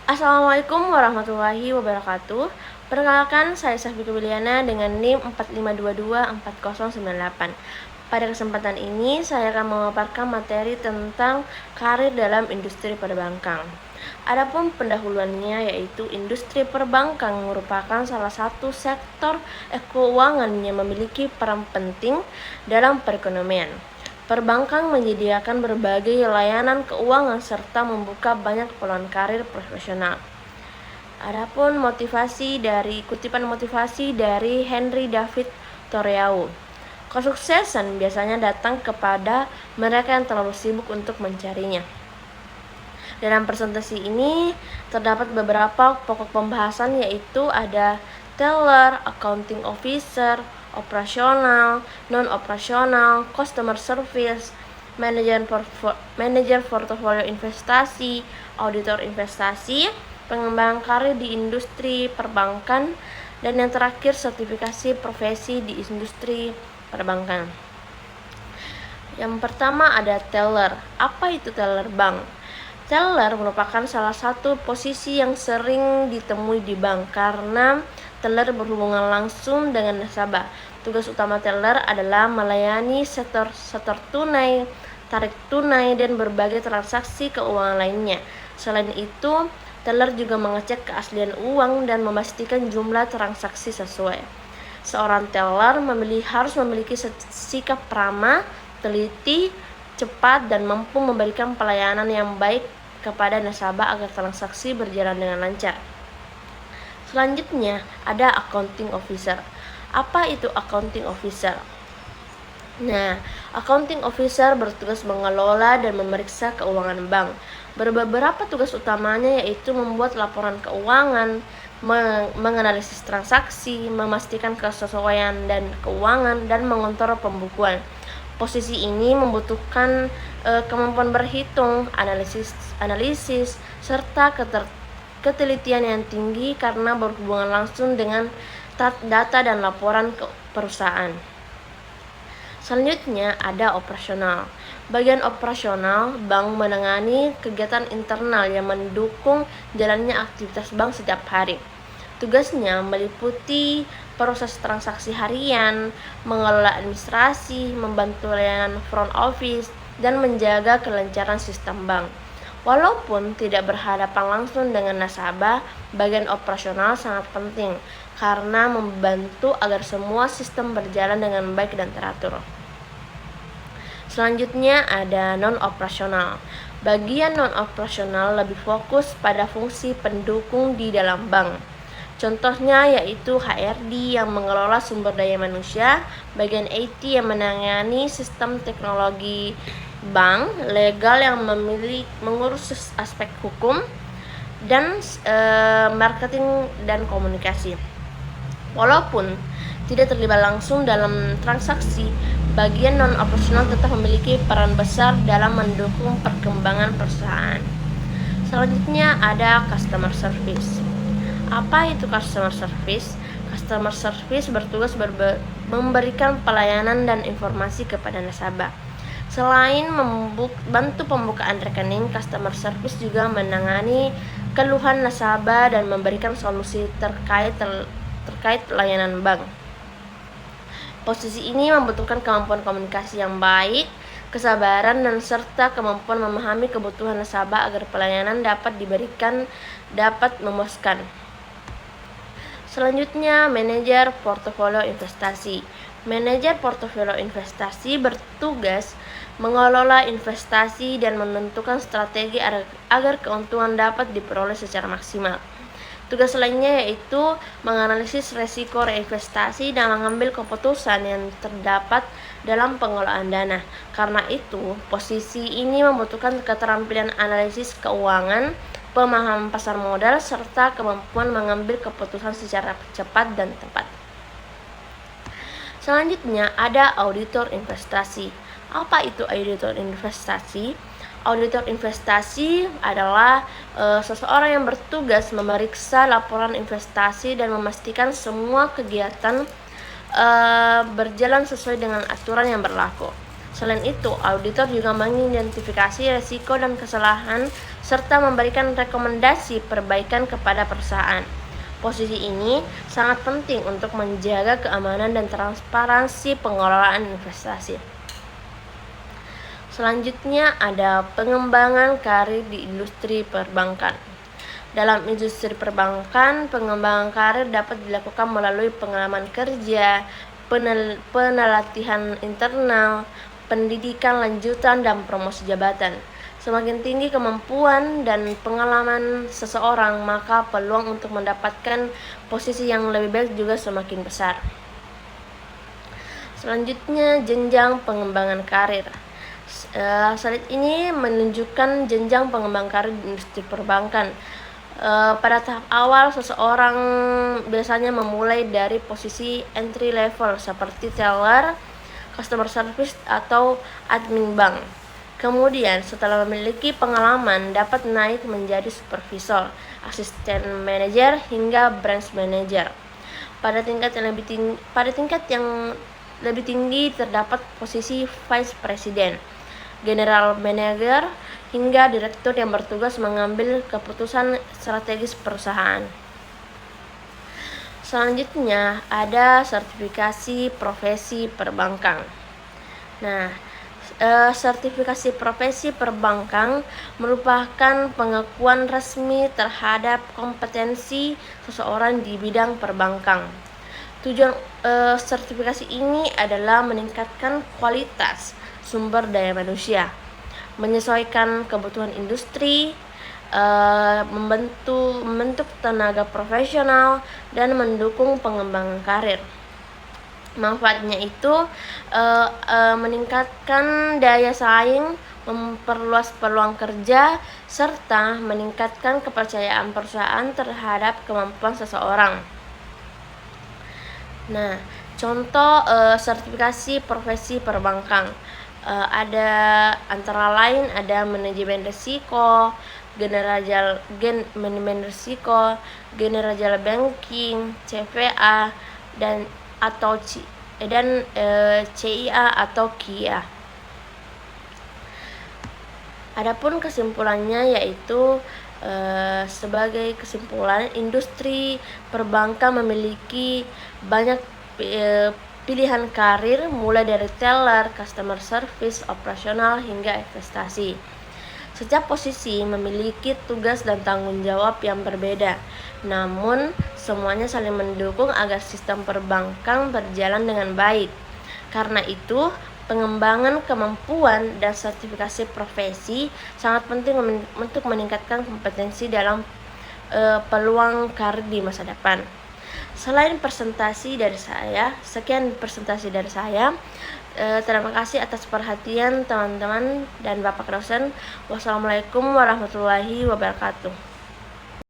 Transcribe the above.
Assalamualaikum warahmatullahi wabarakatuh. Perkenalkan, saya Safika Wiliana dengan NIM 45224098. Pada kesempatan ini, saya akan memaparkan materi tentang karir dalam industri perbankan. Adapun pendahuluannya yaitu industri perbankan merupakan salah satu sektor keuangan yang memiliki peran penting dalam perekonomian. Perbankan menyediakan berbagai layanan keuangan serta membuka banyak peluang karir profesional. Adapun kutipan motivasi dari Henry David Thoreau. Kesuksesan biasanya datang kepada mereka yang terlalu sibuk untuk mencarinya. Dalam presentasi ini terdapat beberapa pokok pembahasan, yaitu ada teller, accounting officer, operasional, non-operasional, customer service, manajer portofolio investasi, auditor investasi, pengembangan karir di industri perbankan, dan yang terakhir sertifikasi profesi di industri perbankan. Yang pertama ada teller. Apa itu teller bank? Teller merupakan salah satu posisi yang sering ditemui di bank karena teller berhubungan langsung dengan nasabah. Tugas utama teller adalah melayani setor tunai, tarik tunai, dan berbagai transaksi keuangan lainnya. Selain itu, teller juga mengecek keaslian uang dan memastikan jumlah transaksi sesuai. Seorang teller harus memiliki sikap ramah, teliti, cepat, dan mampu memberikan pelayanan yang baik kepada nasabah agar transaksi berjalan dengan lancar. Selanjutnya ada accounting officer. Apa itu accounting officer? Nah, accounting officer bertugas mengelola dan memeriksa keuangan bank. Beberapa tugas utamanya yaitu membuat laporan keuangan, menganalisis transaksi, memastikan kesesuaian dan keuangan, dan mengontrol pembukuan. Posisi ini membutuhkan kemampuan berhitung, analisis, serta ketelitian yang tinggi karena berhubungan langsung dengan data dan laporan ke perusahaan. Selanjutnya ada operasional. Bagian operasional, bank menangani kegiatan internal yang mendukung jalannya aktivitas bank setiap hari. Tugasnya meliputi proses transaksi harian, mengelola administrasi, membantu layanan front office, dan menjaga kelancaran sistem bank. Walaupun tidak berhadapan langsung dengan nasabah, bagian operasional sangat penting karena membantu agar semua sistem berjalan dengan baik dan teratur. Selanjutnya ada non-operasional. Bagian non-operasional lebih fokus pada fungsi pendukung di dalam bank. Contohnya yaitu HRD yang mengelola sumber daya manusia, bagian IT yang menangani sistem teknologi bank, legal yang mengurus aspek hukum, dan marketing dan komunikasi. Walaupun tidak terlibat langsung dalam transaksi, bagian non-operasional tetap memiliki peran besar dalam mendukung perkembangan perusahaan. Selanjutnya ada customer service. Apa itu customer service? Customer service bertugas memberikan pelayanan dan informasi kepada nasabah. Selain membantu pembukaan rekening, customer service juga menangani keluhan nasabah dan memberikan solusi terkait layanan bank. Posisi ini membutuhkan kemampuan komunikasi yang baik, kesabaran, dan serta kemampuan memahami kebutuhan nasabah agar pelayanan dapat memuaskan. Selanjutnya, manajer portofolio investasi. Manajer portofolio investasi bertugas mengelola investasi dan menentukan strategi agar keuntungan dapat diperoleh secara maksimal. Tugas lainnya yaitu menganalisis resiko reinvestasi dan mengambil keputusan yang terdapat dalam pengelolaan dana. Karena itu, posisi ini membutuhkan keterampilan analisis keuangan, pemahaman pasar modal, serta kemampuan mengambil keputusan secara cepat dan tepat. Selanjutnya ada auditor investasi. Apa itu auditor investasi? Auditor investasi adalah seseorang yang bertugas memeriksa laporan investasi dan memastikan semua kegiatan berjalan sesuai dengan aturan yang berlaku. Selain itu, auditor juga mengidentifikasi risiko dan kesalahan serta memberikan rekomendasi perbaikan kepada perusahaan. Posisi ini sangat penting untuk menjaga keamanan dan transparansi pengelolaan investasi. Selanjutnya ada pengembangan karir di industri perbankan. Dalam industri perbankan, pengembangan karir dapat dilakukan melalui pengalaman kerja, penelatihan internal, pendidikan lanjutan, dan promosi jabatan. Semakin tinggi kemampuan dan pengalaman seseorang, maka peluang untuk mendapatkan posisi yang lebih baik juga semakin besar. Selanjutnya, jenjang pengembangan karir. Slide ini menunjukkan jenjang pengembangan karir di industri perbankan. Pada tahap awal, seseorang biasanya memulai dari posisi entry level seperti teller, customer service, atau admin bank. Kemudian, setelah memiliki pengalaman, dapat naik menjadi supervisor, asisten manajer, hingga branch manager. Pada tingkat yang lebih tinggi terdapat posisi vice president, general manager, hingga direktur yang bertugas mengambil keputusan strategis perusahaan. Selanjutnya ada sertifikasi profesi perbankan. Sertifikasi profesi perbankan merupakan pengakuan resmi terhadap kompetensi seseorang di bidang perbankan. Tujuan sertifikasi ini adalah meningkatkan kualitas sumber daya manusia, menyesuaikan kebutuhan industri, membentuk tenaga profesional, dan mendukung pengembangan karir. Manfaatnya itu meningkatkan daya saing, memperluas peluang kerja, serta meningkatkan kepercayaan perusahaan terhadap kemampuan seseorang. Contoh sertifikasi profesi perbankan ada antara lain ada manajemen risiko, manajemen risiko, general banking, CVA, dan CIA atau KIA. Adapun kesimpulannya yaitu sebagai kesimpulan, industri perbankan memiliki banyak pilihan karir mulai dari teller, customer service, operasional, hingga investasi. Setiap posisi memiliki tugas dan tanggung jawab yang berbeda, namun semuanya saling mendukung agar sistem perbankan berjalan dengan baik. Karena itu, pengembangan kemampuan dan sertifikasi profesi sangat penting untuk meningkatkan kompetensi dalam peluang karir di masa depan. Sekian presentasi dari saya. Terima kasih atas perhatian teman-teman dan Bapak dosen. Wassalamualaikum warahmatullahi wabarakatuh.